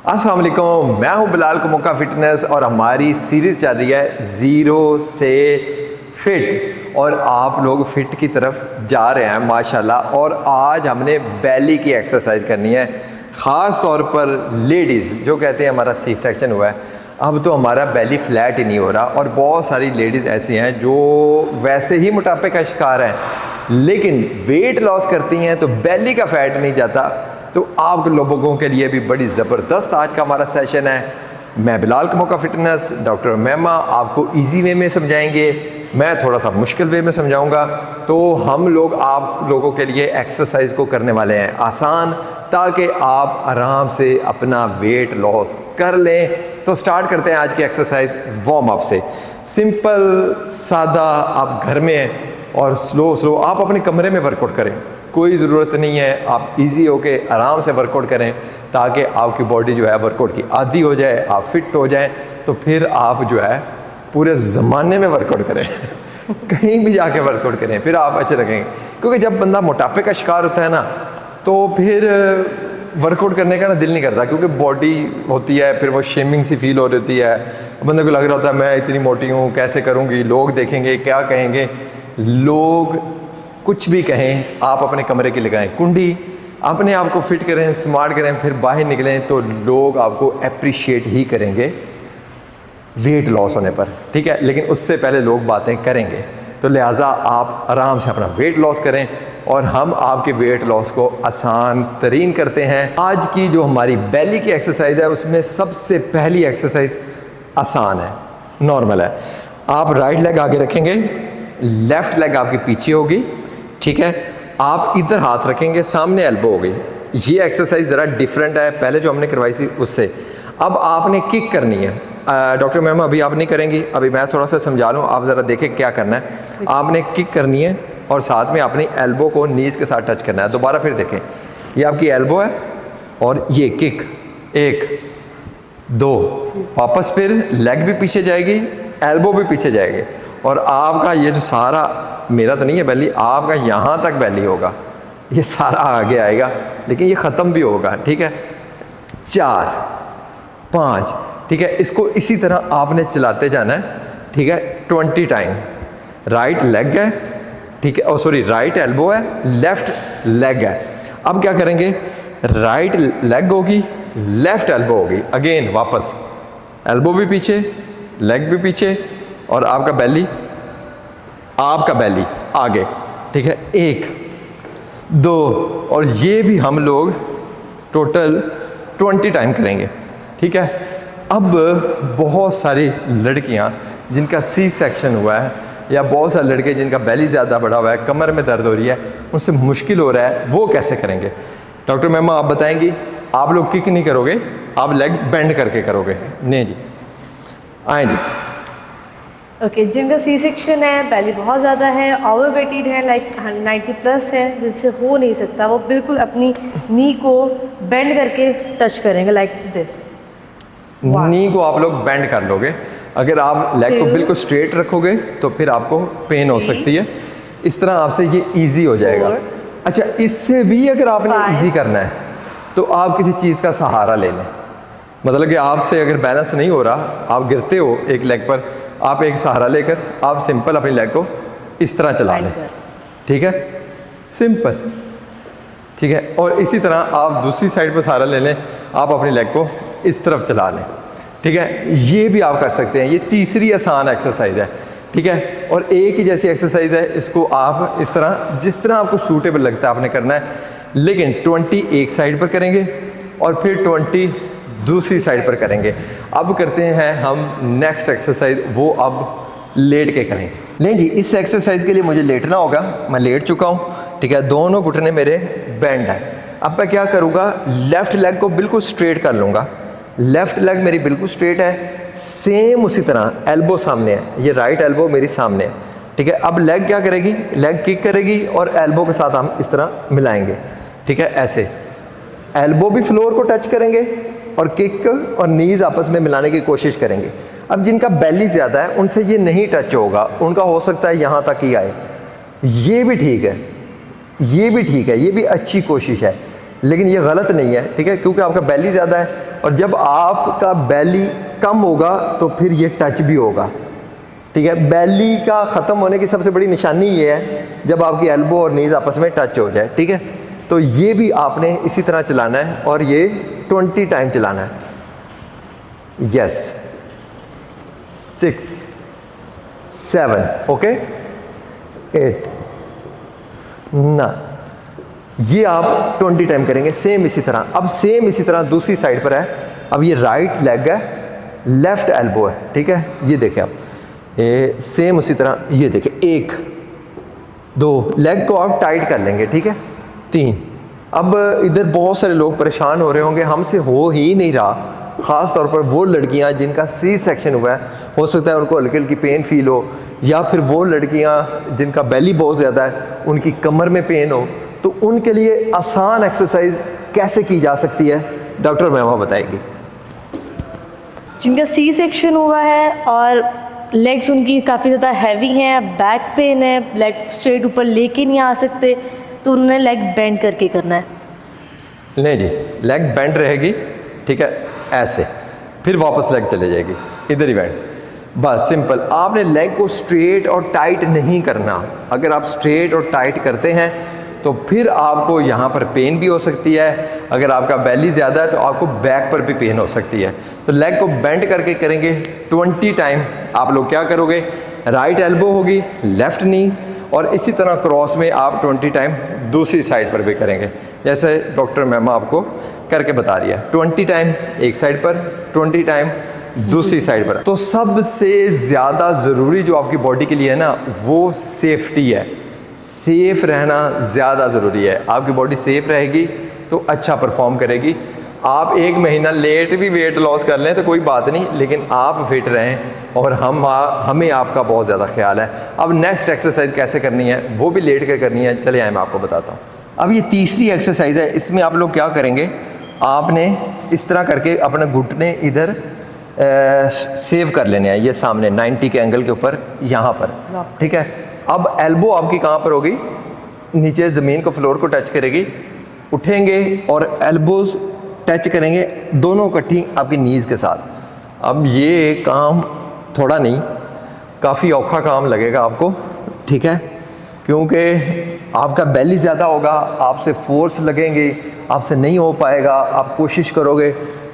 अस्सलाम वालेकुम, मैं हूं बिलाल कुमुक्का फिटनेस और हमारी सीरीज़ चल रही है ज़ीरो से फिट और आप लोग फिट की तरफ जा रहे हैं माशाल्लाह। और आज हमने बेली की एक्सरसाइज करनी है, ख़ास तौर पर लेडीज़ जो कहते हैं हमारा सी सेक्शन हुआ है, अब तो हमारा बेली फ्लैट ही नहीं हो रहा। और बहुत सारी लेडीज़ ऐसी हैं जो वैसे ही मोटापे का शिकार हैं लेकिन वेट लॉस करती हैं तो बेली का फैट नहीं जाता। तो आप लोगों के लिए भी बड़ी ज़बरदस्त आज का हमारा सेशन है। मैं बिलाल कुमुक्का फिटनेस, डॉक्टर मेमा आपको इजी वे में समझाएंगे, मैं थोड़ा सा मुश्किल वे में समझाऊंगा। तो हम लोग आप लोगों के लिए एक्सरसाइज को करने वाले हैं आसान, ताकि आप आराम से अपना वेट लॉस कर लें। तो स्टार्ट करते हैं आज की एक्सरसाइज वार्म अप से। सिंपल सादा आप घर में और स्लो आप अपने कमरे में वर्कआउट करें, कोई ज़रूरत नहीं है, आप इजी होके आराम से वर्कआउट करें ताकि आपकी बॉडी जो है वर्कआउट की आदी हो जाए, आप फिट हो जाएं। तो फिर आप जो है पूरे ज़माने में वर्कआउट करें कहीं भी जाके वर्कआउट करें, फिर आप अच्छे लगेंगे। क्योंकि जब बंदा मोटापे का शिकार होता है ना, तो फिर वर्कआउट करने का ना दिल नहीं करता, क्योंकि बॉडी होती है, फिर वो शेमिंग सी फील हो रही है, बंदे को लग रहा होता है मैं इतनी मोटी हूँ, कैसे करूँगी, लोग देखेंगे, क्या कहेंगे। लोग कुछ भी कहें, आप अपने कमरे की लगाएं कुंडी, अपने आप को फिट करें, स्मार्ट करें, फिर बाहर निकलें तो लोग आपको अप्रिशिएट ही करेंगे वेट लॉस होने पर, ठीक है। लेकिन उससे पहले लोग बातें करेंगे, तो लिहाजा आप आराम से अपना वेट लॉस करें और हम आपके वेट लॉस को आसान तरीन करते हैं। आज की जो हमारी बेली की एक्सरसाइज है उसमें सबसे पहली एक्सरसाइज आसान है, नॉर्मल है। आप राइट लेग आगे रखेंगे, लेफ्ट लेग आपके पीछे होगी, ठीक है। आप इधर हाथ रखेंगे, सामने एल्बो होगी। ये एक्सरसाइज ज़रा डिफरेंट है पहले जो हमने करवाई थी उससे। अब आपने किक करनी है। डॉक्टर मैम अभी आप नहीं करेंगी, अभी मैं थोड़ा सा समझा लूँ, आप ज़रा देखें क्या करना है। आपने किक करनी है और साथ में अपनी एल्बो को नीज़ के साथ टच करना है। दोबारा फिर देखें, ये आपकी एल्बो है और ये किक, 1 2, वापस फिर लेग भी पीछे जाएगी, एल्बो भी पीछे जाएगी और आपका ये जो सारा, मेरा तो नहीं है बेली, आपका यहाँ तक बेली होगा, ये सारा आगे आएगा लेकिन ये ख़त्म भी होगा, ठीक है। 4 5, ठीक है। इसको इसी तरह आपने चलाते जाना है, ठीक है। 20 टाइम। राइट लेग है, ठीक है, ओ सॉरी, राइट एल्बो है, लेफ्ट लेग है। अब क्या करेंगे, राइट लेग होगी, लेफ्ट एल्बो होगी, अगेन वापस एल्बो भी पीछे, लेग भी पीछे और आपका बेली आगे, ठीक है। 1 2 और ये भी हम लोग टोटल 20 टाइम करेंगे, ठीक है। अब बहुत सारी लड़कियां जिनका सी सेक्शन हुआ है या बहुत सारे लड़के जिनका बेली ज़्यादा बड़ा हुआ है, कमर में दर्द हो रही है, उनसे मुश्किल हो रहा है, वो कैसे करेंगे। डॉक्टर मैम आप बताएंगी। आप लोग किक नहीं करोगे, आप लेग बेंड करके करोगे। नहीं जी, आए जी। ओके, जिनका सी सेक्शन है, बेली बहुत ज़्यादा है, ओवरवेटेड है, लाइक 90 प्लस है, जिनसे हो नहीं सकता, वो बिल्कुल अपनी नी को बेंड करके टच करेंगे लाइक दिस। नी को आप लोग बेंड कर लोगे। अगर आप लेग को बिल्कुल स्ट्रेट रखोगे तो फिर आपको पेन हो सकती है। इस तरह आपसे ये इजी हो जाएगा। अच्छा, इससे भी अगर आपने इजी करना है तो आप किसी चीज़ का सहारा ले लें। मतलब कि आपसे अगर बैलेंस नहीं हो रहा, आप गिरते हो एक लेग पर, आप एक सहारा लेकर आप सिंपल अपनी लेग को इस तरह चला लें, ठीक है, सिंपल, ठीक है। और इसी तरह आप दूसरी साइड पर सहारा ले लें, आप अपनी लेग को इस तरफ चला लें, ठीक है। ये भी आप कर सकते हैं। ये तीसरी आसान एक्सरसाइज है, ठीक है। और एक ही जैसी एक्सरसाइज है, इसको आप इस तरह जिस तरह आपको सूटेबल लगता है आपने करना है, लेकिन 20 एक साइड पर करेंगे और फिर 20 दूसरी साइड पर करेंगे। अब करते हैं हम नेक्स्ट एक्सरसाइज, वो अब लेट के करेंगे। नहीं जी, इस एक्सरसाइज के लिए मुझे लेटना होगा, मैं लेट चुका हूँ, ठीक है। दोनों घुटने मेरे बेंड है। अब मैं क्या करूँगा, लेफ्ट लेग को बिल्कुल स्ट्रेट कर लूँगा, लेफ्ट लेग मेरी बिल्कुल स्ट्रेट है, सेम उसी तरह एल्बो सामने है, ये राइट एल्बो मेरी सामने है, ठीक है। अब लेग क्या करेगी, लेग किक करेगी और एल्बो के साथ हम इस तरह मिलाएंगे, ठीक है। ऐसे एल्बो भी फ्लोर को टच करेंगे और किक और नीज आपस में मिलाने की कोशिश करेंगे। अब जिनका बेली ज़्यादा है उनसे ये नहीं टच होगा, उनका हो सकता है यहाँ तक ही आए, ये भी ठीक है, ये भी ठीक है, ये भी अच्छी कोशिश है। लेकिन ये गलत नहीं है, ठीक है, क्योंकि आपका बेली ज़्यादा है, और जब आपका बेली कम होगा तो फिर ये टच भी होगा, ठीक है। बेली का ख़त्म होने की सबसे बड़ी निशानी ये है जब आपकी एल्बो और नीज़ आपस में टच हो जाए, ठीक है। तो ये भी आपने इसी तरह चलाना है और ये 20 टाइम चलाना है। यस, 6 7 ओके, 8 9, ये आप 20 टाइम करेंगे सेम इसी तरह। अब सेम इसी तरह दूसरी साइड पर है। अब ये राइट लेग है, लेफ्ट एल्बो है, ठीक है। ये देखें आप, ये सेम उसी तरह, ये देखें 1 2 लेग को आप टाइट कर लेंगे, ठीक है। 3, अब इधर बहुत सारे लोग परेशान हो रहे होंगे, हमसे हो ही नहीं रहा, ख़ास तौर पर वो लड़कियां जिनका सी सेक्शन हुआ है, हो सकता है उनको हल्की हल्की पेन फील हो, या फिर वो लड़कियां जिनका बेली बहुत ज़्यादा है उनकी कमर में पेन हो। तो उनके लिए आसान एक्सरसाइज कैसे की जा सकती है डॉक्टर महिमा बताएगी। जिनका सी सेक्शन हुआ है और लेग्स उनकी काफ़ी ज़्यादा हैवी हैं, बैक पेन है, लेग स्ट्रेट ऊपर लेके नहीं आ सकते, तो उन्होंने लेग बेंड करके करना है। नहीं जी, लेग बेंड रहेगी, ठीक है, ऐसे, फिर वापस लेग चले जाएगी, इधर ही बेंड, बस सिंपल। आपने लेग को स्ट्रेट और टाइट नहीं करना। अगर आप स्ट्रेट और टाइट करते हैं तो फिर आपको यहाँ पर पेन भी हो सकती है। अगर आपका बेली ज़्यादा है तो आपको बैक पर भी पेन हो सकती है। तो लेग को बेंड करके करेंगे 20 टाइम। आप लोग क्या करोगे, राइट एल्बो होगी, लेफ़्ट नी, और इसी तरह क्रॉस में आप 20 टाइम दूसरी साइड पर भी करेंगे, जैसे डॉक्टर मैम आपको करके बता रही है। 20 टाइम एक साइड पर, 20 टाइम दूसरी साइड पर। तो सबसे ज़्यादा ज़रूरी जो आपकी बॉडी के लिए है ना, वो सेफ्टी है। सेफ रहना ज़्यादा ज़रूरी है। आपकी बॉडी सेफ रहेगी तो अच्छा परफॉर्म करेगी। आप 1 महीना लेट भी वेट लॉस कर लें तो कोई बात नहीं, लेकिन आप फिट रहें और हमें आपका बहुत ज़्यादा ख्याल है। अब नेक्स्ट एक्सरसाइज कैसे करनी है वो भी लेट कर करनी है, चले आए मैं आपको बताता हूँ। अब ये तीसरी एक्सरसाइज है, इसमें आप लोग क्या करेंगे, आपने इस तरह करके अपने घुटने इधर सेव कर लेने हैं, ये सामने 90 के एंगल के ऊपर यहाँ पर, ठीक है। अब एल्बो आपकी कहाँ पर होगी, नीचे ज़मीन को, फ्लोर को टच करेगी, उठेंगे और एल्बोज टच करेंगे दोनों इकट्ठी आपकी नीज़ के साथ। अब ये काम थोड़ा नहीं, काफ़ी औखा काम लगेगा आपको, ठीक है, क्योंकि आपका बेली ज़्यादा होगा, आपसे फोर्स लगेंगे, आपसे नहीं हो पाएगा। आप कोशिश करोगे,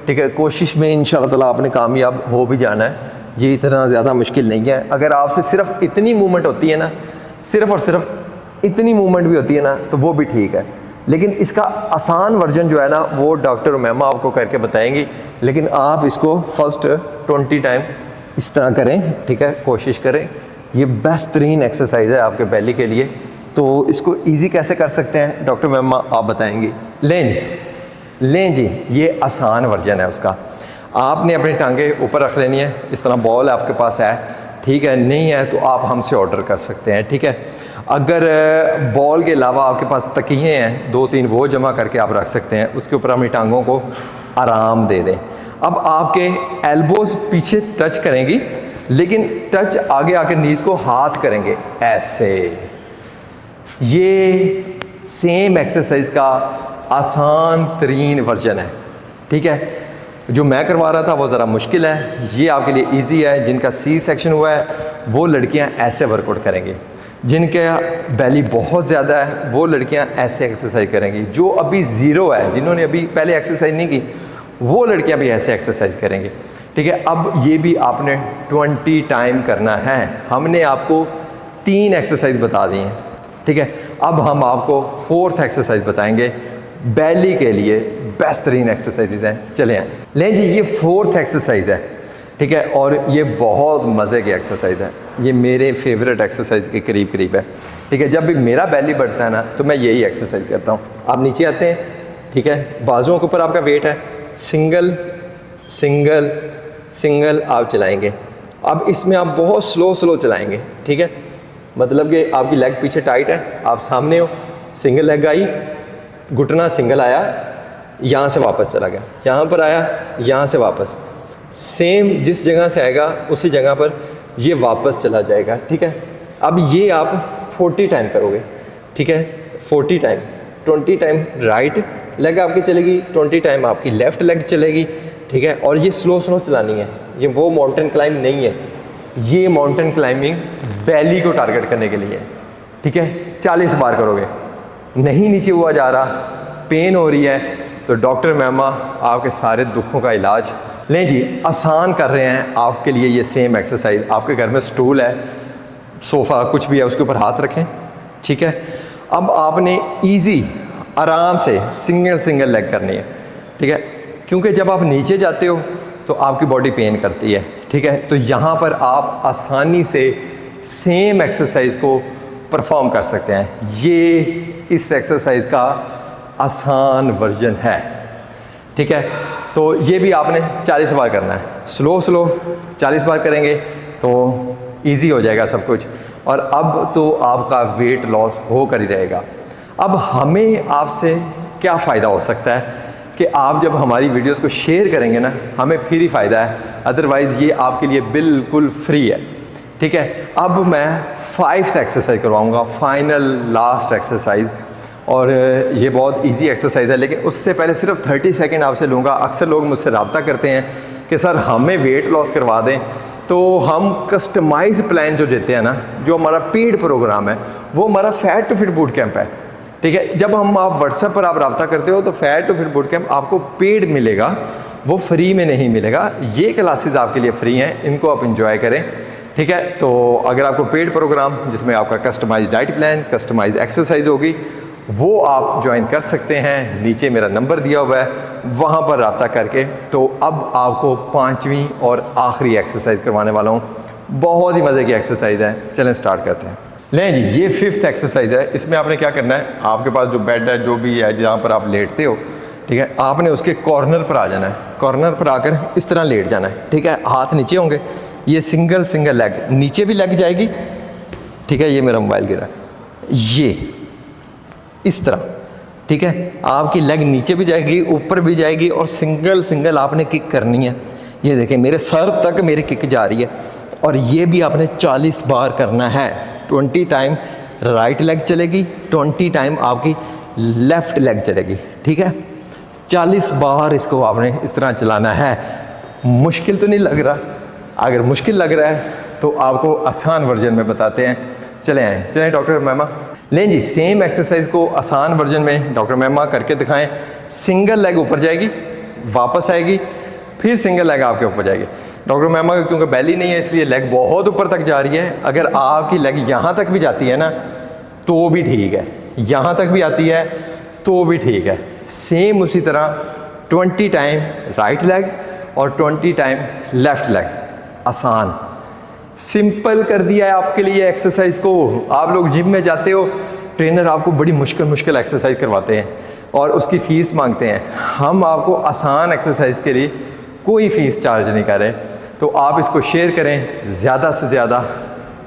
ठीक है, कोशिश में इंशाअल्लाह ताला आपने कामयाब हो भी जाना है। ये इतना ज़्यादा मुश्किल नहीं है। अगर आपसे सिर्फ इतनी मूवमेंट होती है ना, सिर्फ और सिर्फ इतनी मूवमेंट भी होती है ना, तो वो भी ठीक है। लेकिन इसका आसान वर्जन जो है ना, वो डॉक्टर मैमा आपको करके बताएंगी। लेकिन आप इसको फर्स्ट 20 टाइम इस तरह करें, ठीक है, कोशिश करें। ये बेहतरीन एक्सरसाइज है आपके बेली के लिए। तो इसको ईजी कैसे कर सकते हैं डॉक्टर मैमा आप बताएंगी। लें जी, ये आसान वर्जन है उसका। आपने अपनी टांगें ऊपर रख लेनी है, इस तरह बॉल आपके पास है, ठीक है, नहीं है तो आप हमसे ऑर्डर कर सकते हैं, ठीक है। अगर बॉल के अलावा आपके पास तकिए हैं 2-3, वो जमा करके आप रख सकते हैं, उसके ऊपर अपनी टांगों को आराम दे दें। अब आपके एल्बोज पीछे टच करेंगी, लेकिन टच आगे आके नीज़ को हाथ करेंगे ऐसे। ये सेम एक्सरसाइज का आसान तरीन वर्जन है, ठीक है। जो मैं करवा रहा था वो ज़रा मुश्किल है, ये आपके लिए इजी है। जिनका सी सेक्शन हुआ है वो लड़कियां ऐसे वर्कआउट करेंगी, जिनके बेली बहुत ज़्यादा है वो लड़कियां ऐसे एक्सरसाइज करेंगी। जो अभी ज़ीरो है, जिन्होंने अभी पहले एक्सरसाइज नहीं की, वो लड़कियां भी ऐसे एक्सरसाइज करेंगी, ठीक है। अब ये भी आपने 20 टाइम करना है। हमने आपको 3 एक्सरसाइज बता दी हैं, ठीक है। अब हम आपको 4th एक्सरसाइज बताएंगे, बेली के लिए बेहतरीन एक्सरसाइज हैं। चले आए, लें जी, ये 4th एक्सरसाइज है, ठीक है, और ये बहुत मज़े की एक्सरसाइज है। ये मेरे फेवरेट एक्सरसाइज के करीब करीब है, ठीक है। जब भी मेरा बेली बढ़ता है ना, तो मैं यही एक्सरसाइज करता हूँ। आप नीचे आते हैं, ठीक है, बाजुओं के ऊपर आपका वेट है, सिंगल सिंगल सिंगल आप चलाएंगे। अब इसमें आप बहुत स्लो चलाएंगे, ठीक है, मतलब कि आपकी लेग पीछे टाइट है, आप सामने हो, सिंगल लेग आई, घुटना सिंगल आया, यहाँ से वापस चला गया, यहाँ पर आया, यहाँ से वापस, सेम जिस जगह से आएगा उसी जगह पर ये वापस चला जाएगा, ठीक है। अब ये आप 40 टाइम करोगे, ठीक है, 40 टाइम, 20 टाइम राइट लेग आपकी चलेगी, 20 टाइम आपकी लेफ़्ट लेग चलेगी, ठीक है। और ये स्लो स्लो चलानी है, ये वो माउंटेन क्लाइंब नहीं है, ये माउंटेन क्लाइंबिंग बेली को टारगेट करने के लिए है, ठीक है। 40 बार करोगे, नहीं नीचे हुआ जा रहा, पेन हो रही है, तो डॉक्टर मैमा आपके सारे दुखों का इलाज लें जी, आसान कर रहे हैं आपके लिए ये सेम एक्सरसाइज। आपके घर में स्टूल है, सोफ़ा कुछ भी है, उसके ऊपर हाथ रखें, ठीक है। अब आपने इजी आराम से सिंगल लेग करनी है, ठीक है, क्योंकि जब आप नीचे जाते हो तो आपकी बॉडी पेन करती है, ठीक है। तो यहाँ पर आप आसानी से सेम एक्सरसाइज को परफॉर्म कर सकते हैं। ये इस एक्सरसाइज का आसान वर्जन है, ठीक है। तो ये भी आपने 40 बार करना है, स्लो 40 बार करेंगे तो इजी हो जाएगा सब कुछ। और अब तो आपका वेट लॉस होकर ही रहेगा। अब हमें आपसे क्या फ़ायदा हो सकता है कि आप जब हमारी वीडियोस को शेयर करेंगे ना, हमें फिर ही फ़ायदा है, अदरवाइज़ ये आपके लिए बिल्कुल फ्री है, ठीक है। अब मैं 5th एक्सरसाइज करवाऊँगा, फाइनल लास्ट एक्सरसाइज, और ये बहुत इजी एक्सरसाइज है, लेकिन उससे पहले सिर्फ 30 सेकेंड आपसे लूँगा। अक्सर लोग मुझसे रब्ता करते हैं कि सर हमें वेट लॉस करवा दें, तो हम कस्टमाइज प्लान जो देते हैं ना, जो हमारा पेड प्रोग्राम है, वो हमारा fat to fit boot camp है, ठीक है। जब आप व्हाट्सएप पर आप रब्ता करते हो तो fat to fit boot camp आपको पेड मिलेगा, वो फ्री में नहीं मिलेगा। ये क्लासेस आपके लिए फ्री हैं, इनको आप इंजॉय करें, ठीक है। तो अगर आपको पेड प्रोग्राम जिसमें आपका customise diet plan, customise exercise होगी, वो आप ज्वाइन कर सकते हैं। नीचे मेरा नंबर दिया हुआ है, वहाँ पर रब्ता करके। तो अब आपको 5वीं और आखिरी एक्सरसाइज करवाने वाला हूँ, बहुत ही मज़े की एक्सरसाइज है। चलें स्टार्ट करते हैं। लें जी, ये 5th एक्सरसाइज है। इसमें आपने क्या करना है, आपके पास जो बेड है, जो भी है जहाँ पर आप लेटते हो, ठीक है, आपने उसके कॉर्नर पर आ जाना है। कॉर्नर पर आकर इस तरह लेट जाना है, ठीक है। हाथ नीचे होंगे, ये सिंगल लेग नीचे भी लग जाएगी, ठीक है। ये मेरा मोबाइल गिरा, ये इस तरह, ठीक है। आपकी लेग नीचे भी जाएगी, ऊपर भी जाएगी, और सिंगल आपने किक करनी है। ये देखें, मेरे सर तक मेरी किक जा रही है, और ये भी आपने 40 बार करना है। 20 टाइम राइट लेग चलेगी, 20 टाइम आपकी लेफ़्ट लेग चलेगी, ठीक है। 40 बार इसको आपने इस तरह चलाना है। मुश्किल तो नहीं लग रहा? अगर मुश्किल लग रहा है तो आपको आसान वर्जन में बताते हैं। चलें डॉक्टर मैमा। लें जी, सेम एक्सरसाइज को आसान वर्जन में डॉक्टर मैमा करके दिखाएं। सिंगल लेग ऊपर जाएगी, वापस आएगी, फिर सिंगल लेग आपके ऊपर जाएगी। डॉक्टर मैमा क्योंकि बेली नहीं है, इसलिए लेग बहुत ऊपर तक जा रही है। अगर आपकी लेग यहाँ तक भी जाती है ना, तो भी ठीक है, यहाँ तक भी आती है तो भी ठीक है। सेम उसी तरह 20 टाइम राइट लेग और 20 टाइम लेफ़्ट लेग। आसान, सिंपल कर दिया है आपके लिए एक्सरसाइज को। आप लोग जिम में जाते हो, ट्रेनर आपको बड़ी मुश्किल एक्सरसाइज करवाते हैं और उसकी फ़ीस मांगते हैं। हम आपको आसान एक्सरसाइज के लिए कोई फ़ीस चार्ज नहीं कर रहे। तो आप इसको शेयर करें ज़्यादा से ज़्यादा।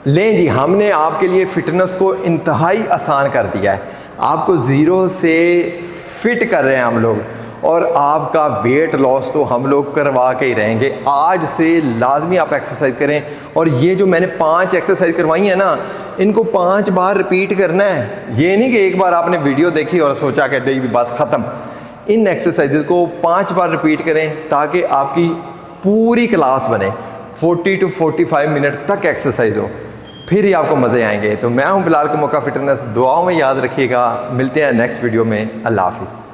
लें जी, हमने आपके लिए फ़िटनेस को इंतहाई आसान कर दिया है। आपको ज़ीरो से फिट कर रहे हैं हम लोग, और आपका वेट लॉस तो हम लोग करवा के ही रहेंगे। आज से लाजमी आप एक्सरसाइज करें, और ये जो मैंने 5 एक्सरसाइज करवाई है ना, इनको 5 बार रिपीट करना है। ये नहीं कि एक बार आपने वीडियो देखी और सोचा कि नहीं बस ख़त्म। इन एक्सरसाइज को 5 बार रिपीट करें ताकि आपकी पूरी क्लास बने। 40 to 45 मिनट तक एक्सरसाइज हो, फिर ही आपको मज़े आएंगे। तो मैं हूं बिलाल का मौका फिटनेस, दुआओं में याद रखिएगा। मिलते हैं नेक्स्ट वीडियो में। अल्लाह हाफिज़।